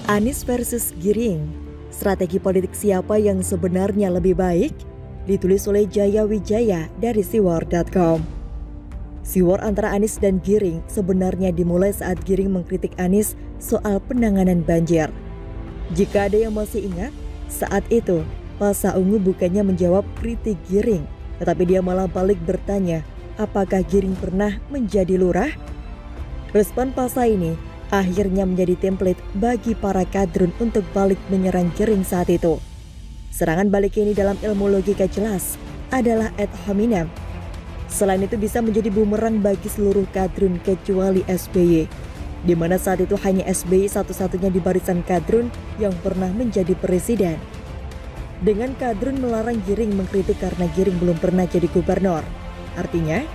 Anies versus Giring, strategi politik siapa yang sebenarnya lebih baik? Ditulis oleh Jaya Wijaya dari siwar.com. Siwar antara Anies dan Giring sebenarnya dimulai saat Giring mengkritik Anies soal penanganan banjir. Jika ada yang masih ingat, saat itu Pasha Ungu bukannya menjawab kritik Giring, tetapi dia malah balik bertanya, apakah Giring pernah menjadi lurah? Respon Pasha ini akhirnya menjadi template bagi para kadrun untuk balik menyerang Giring saat itu. Serangan balik ini dalam ilmu logika jelas adalah ad hominem. Selain itu bisa menjadi bumerang bagi seluruh kadrun kecuali SBY, di mana saat itu hanya SBY satu-satunya di barisan kadrun yang pernah menjadi presiden. Dengan kadrun melarang Giring mengkritik karena Giring belum pernah jadi gubernur, artinya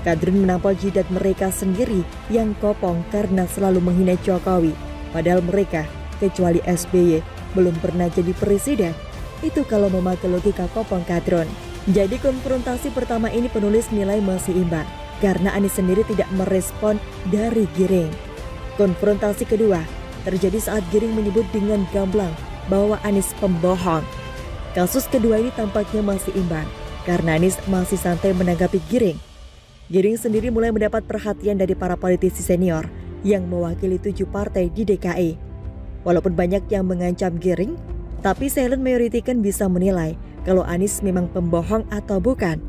kadrun menampal jidat mereka sendiri yang kopong karena selalu menghina Jokowi. Padahal mereka, kecuali SBY, belum pernah jadi presiden. Itu kalau memakai logika kopong kadrun. Jadi konfrontasi pertama ini penulis nilai masih imbang, karena Anies sendiri tidak merespon dari Giring. Konfrontasi kedua terjadi saat Giring menyebut dengan gamblang bahwa Anies pembohong. Kasus kedua ini tampaknya masih imbang, karena Anies masih santai menanggapi Giring. Giring sendiri mulai mendapat perhatian dari para politisi senior yang mewakili 7 partai di DKI. Walaupun banyak yang mengancam Giring, tapi silent majority kan bisa menilai kalau Anies memang pembohong atau bukan.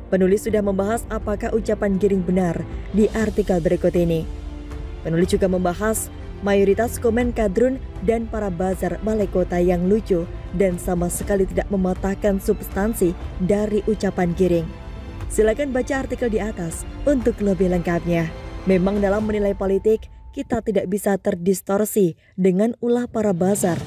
Penulis sudah membahas apakah ucapan Giring benar di artikel berikut ini. Penulis juga membahas mayoritas komen kadrun dan para buzzer balai kota yang lucu dan sama sekali tidak mematahkan substansi dari ucapan Giring. Silakan baca artikel di atas untuk lebih lengkapnya. Memang dalam menilai politik, kita tidak bisa terdistorsi dengan ulah para buzzer.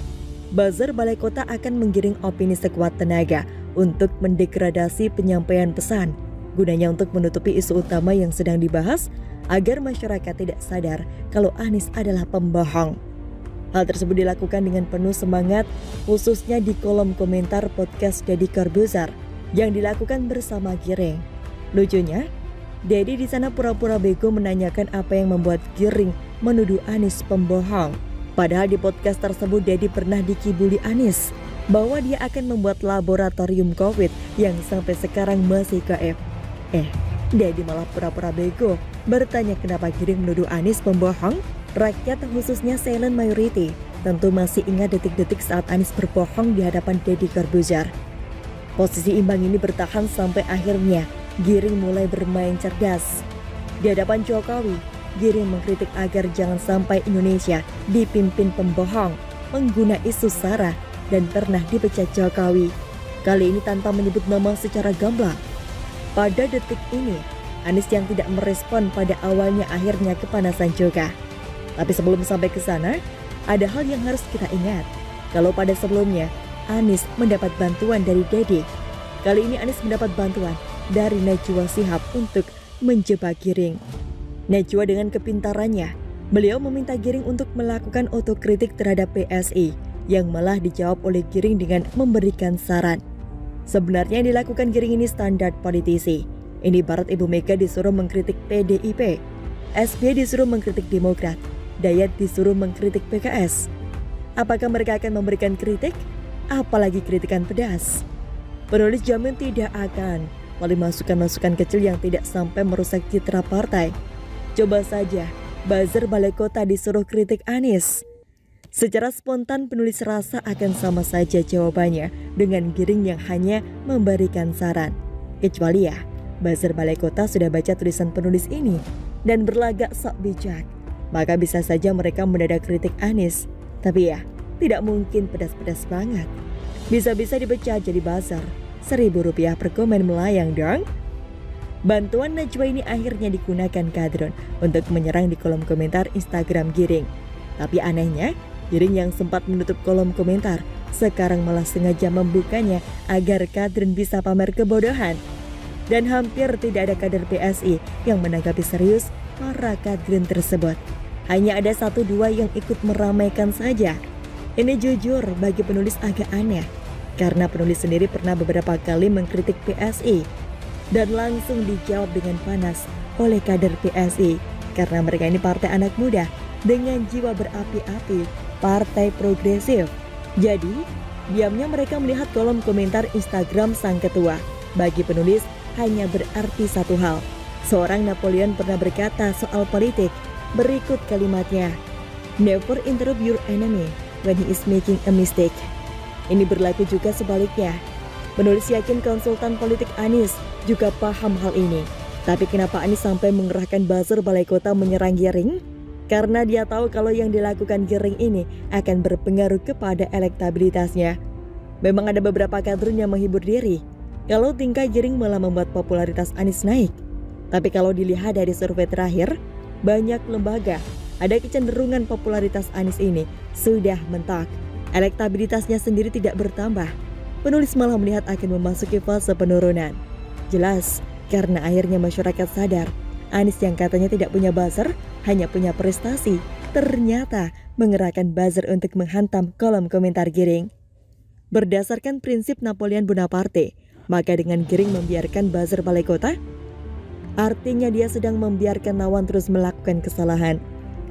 Buzzer balai kota akan menggiring opini sekuat tenaga untuk mendegradasi penyampaian pesan, gunanya untuk menutupi isu utama yang sedang dibahas agar masyarakat tidak sadar kalau Anies adalah pembohong. Hal tersebut dilakukan dengan penuh semangat, khususnya di kolom komentar podcast Deddy Corbuzier yang dilakukan bersama Giring. Lucunya, Deddy di sana pura-pura bego menanyakan apa yang membuat Giring menuduh Anies pembohong. Padahal di podcast tersebut Deddy pernah dikibuli Anies bahwa dia akan membuat laboratorium COVID yang sampai sekarang masih gaib. Deddy malah pura-pura bego bertanya kenapa Giring menuduh Anies pembohong. Rakyat khususnya silent majority tentu masih ingat detik-detik saat Anies berbohong di hadapan Deddy Corbuzier. Posisi imbang ini bertahan sampai akhirnya Giring mulai bermain cerdas. Di hadapan Jokowi, Giring mengkritik agar jangan sampai Indonesia dipimpin pembohong, pengguna isu SARA, dan pernah dipecat Jokowi. Kali ini tanpa menyebut nama secara gamblang. Pada detik ini, Anies yang tidak merespon pada awalnya akhirnya kepanasan juga. Tapi sebelum sampai ke sana, ada hal yang harus kita ingat. Kalau pada sebelumnya, Anies mendapat bantuan dari Deddy. Kali ini Anies mendapat bantuan dari Najwa Shihab untuk menjebak Giring. Najwa dengan kepintarannya, beliau meminta Giring untuk melakukan otokritik terhadap PSI yang malah dijawab oleh Giring dengan memberikan saran. Sebenarnya yang dilakukan Giring ini standar politisi. Ini ibarat Ibu Mega disuruh mengkritik PDIP, SBY disuruh mengkritik Demokrat, Dayat disuruh mengkritik PKS. Apakah mereka akan memberikan kritik? Apalagi kritikan pedas? Penulis jamin tidak akan melalui masukan-masukan kecil yang tidak sampai merusak citra partai. Coba saja, buzzer balai kota disuruh kritik Anies. Secara spontan penulis rasa akan sama saja jawabannya dengan Giring yang hanya memberikan saran. Kecuali ya, buzzer balai kota sudah baca tulisan penulis ini dan berlagak sok bijak. Maka bisa saja mereka mendadak kritik Anies. Tapi ya, tidak mungkin pedas-pedas banget. Bisa-bisa dipecat jadi buzzer. Rp1.000 per komen melayang dong. Bantuan Najwa ini akhirnya digunakan kadrun untuk menyerang di kolom komentar Instagram Giring. Tapi anehnya, Giring yang sempat menutup kolom komentar sekarang malah sengaja membukanya agar kadrun bisa pamer kebodohan. Dan hampir tidak ada kader PSI yang menanggapi serius para kadrun tersebut. Hanya ada 1-2 yang ikut meramaikan saja. Ini jujur bagi penulis agak aneh, karena penulis sendiri pernah beberapa kali mengkritik PSI dan langsung dijawab dengan panas oleh kader PSI karena mereka ini partai anak muda dengan jiwa berapi-api Partai Progresif. Jadi, diamnya mereka melihat kolom komentar Instagram sang ketua. Bagi penulis, hanya berarti satu hal. Seorang Napoleon pernah berkata soal politik, berikut kalimatnya, "Never interrupt your enemy when he is making a mistake." Ini berlaku juga sebaliknya. Penulis yakin konsultan politik Anies juga paham hal ini. Tapi kenapa Anies sampai mengerahkan buzzer balai kota menyerang Giring? Karena dia tahu kalau yang dilakukan Giring ini akan berpengaruh kepada elektabilitasnya. Memang ada beberapa kadernya menghibur diri kalau tingkah Giring malah membuat popularitas Anies naik. Tapi kalau dilihat dari survei terakhir, banyak lembaga ada kecenderungan popularitas Anies ini sudah mentok. Elektabilitasnya sendiri tidak bertambah. Penulis malah melihat akan memasuki fase penurunan. Jelas, karena akhirnya masyarakat sadar, Anies yang katanya tidak punya buzzer, hanya punya prestasi, ternyata mengerahkan buzzer untuk menghantam kolom komentar Giring. Berdasarkan prinsip Napoleon Bonaparte, maka dengan Giring membiarkan buzzer balai kota, artinya dia sedang membiarkan lawan terus melakukan kesalahan.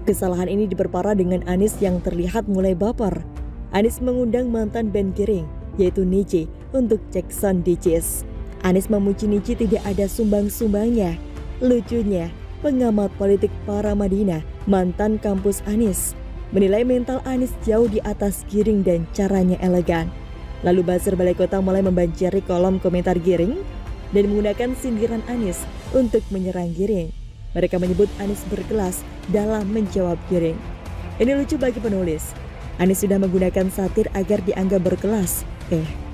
Kesalahan ini diperparah dengan Anies yang terlihat mulai baper. Anies mengundang mantan band Giring, yaitu Niji, untuk cek sound di Jis. Anies memuji Niji tidak ada sumbang-sumbangnya. Lucunya, pengamat politik Paramadina, mantan kampus Anies, menilai mental Anies jauh di atas Giring dan caranya elegan. Lalu buzzer balai kota mulai membanjiri kolom komentar Giring dan menggunakan sindiran Anies untuk menyerang Giring. Mereka menyebut Anies berkelas dalam menjawab Giring. Ini lucu bagi penulis. Anies sudah menggunakan satir agar dianggap berkelas.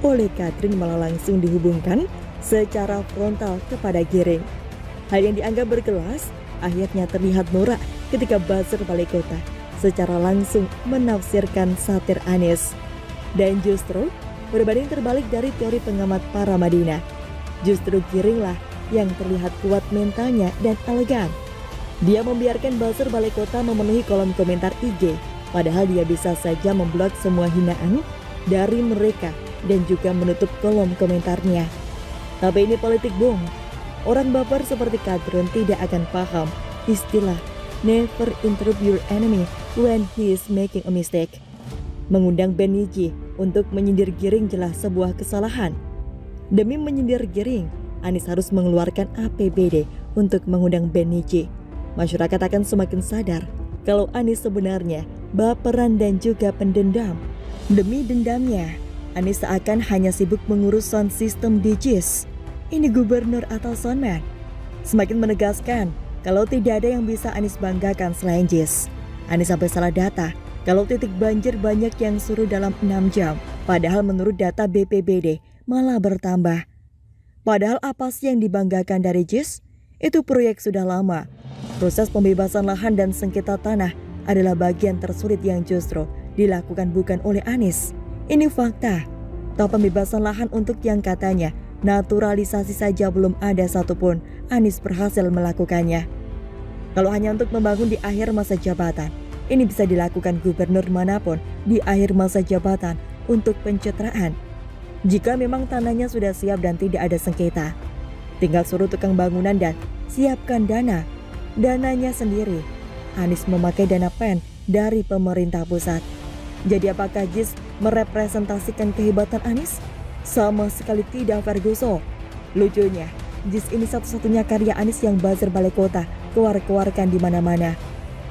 Oleh Katrin malah langsung dihubungkan secara frontal kepada Giring. Hal yang dianggap berkelas akhirnya terlihat norak ketika buzzer balai kota secara langsung menafsirkan satir Anies. Dan justru berbanding terbalik dari teori pengamat Paramadina. Justru Giring lah yang terlihat kuat mentalnya dan elegan. Dia membiarkan buzzer balai kota memenuhi kolom komentar IG, padahal dia bisa saja memblok semua hinaan dari mereka dan juga menutup kolom komentarnya. Tapi ini politik bung. Orang baper seperti Katrin tidak akan paham istilah never interrupt your enemy when he is making a mistake. Mengundang band Niji untuk menyindir Giring jelas sebuah kesalahan. Demi menyindir Giring, Anies harus mengeluarkan APBD untuk mengundang band Niji. Masyarakat akan semakin sadar kalau Anies sebenarnya baperan dan juga pendendam. Demi dendamnya, Anies seakan hanya sibuk mengurus sound system di Jis. Ini gubernur atau soundman? Semakin menegaskan kalau tidak ada yang bisa Anies banggakan selain Jis. Anies sampai salah data kalau titik banjir banyak yang surut dalam 6 jam. Padahal menurut data BPBD malah bertambah. Padahal apa sih yang dibanggakan dari Jis? Itu proyek sudah lama. Proses pembebasan lahan dan sengketa tanah adalah bagian tersulit yang justru dilakukan bukan oleh Anies. Ini fakta. Toh pembebasan lahan untuk yang katanya naturalisasi saja belum ada satupun Anies berhasil melakukannya. Kalau hanya untuk membangun di akhir masa jabatan, ini bisa dilakukan gubernur manapun di akhir masa jabatan untuk pencitraan. Jika memang tanahnya sudah siap dan tidak ada sengketa, tinggal suruh tukang bangunan dan siapkan dana. Dananya sendiri. Anies memakai dana PEN dari pemerintah pusat. Jadi apakah Jis merepresentasikan kehebatan Anies? Sama sekali tidak, Ferguson. Lucunya, Jis ini satu-satunya karya Anies yang buzzer balai kota keluar-keluarkan di mana-mana.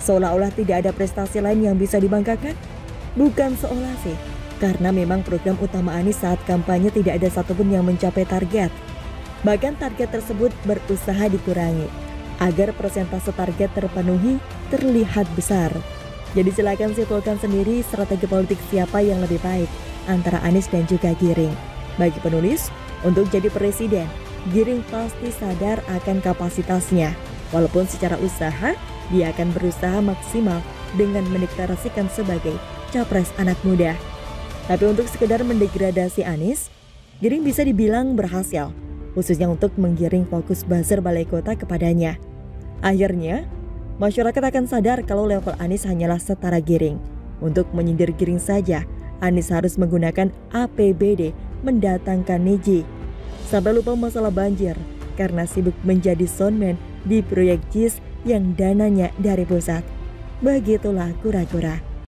Seolah-olah tidak ada prestasi lain yang bisa dibanggakan. Bukan seolah sih, karena memang program utama Anies saat kampanye tidak ada satupun yang mencapai target. Bahkan target tersebut berusaha dikurangi agar persentase target terpenuhi terlihat besar. Jadi silakan simpulkan sendiri strategi politik siapa yang lebih baik antara Anies dan juga Giring. Bagi penulis, untuk jadi presiden, Giring pasti sadar akan kapasitasnya. Walaupun secara usaha, dia akan berusaha maksimal dengan mendeklarasikan sebagai capres anak muda. Tapi untuk sekedar mendegradasi Anies, Giring bisa dibilang berhasil, khususnya untuk menggiring fokus buzzer balai kota kepadanya. Akhirnya, masyarakat akan sadar kalau level Anies hanyalah setara Giring. Untuk menyindir Giring saja, Anies harus menggunakan APBD mendatangkan Niji. Sampai lupa masalah banjir karena sibuk menjadi soundman di proyek Jis yang dananya dari pusat. Begitulah kura-kura.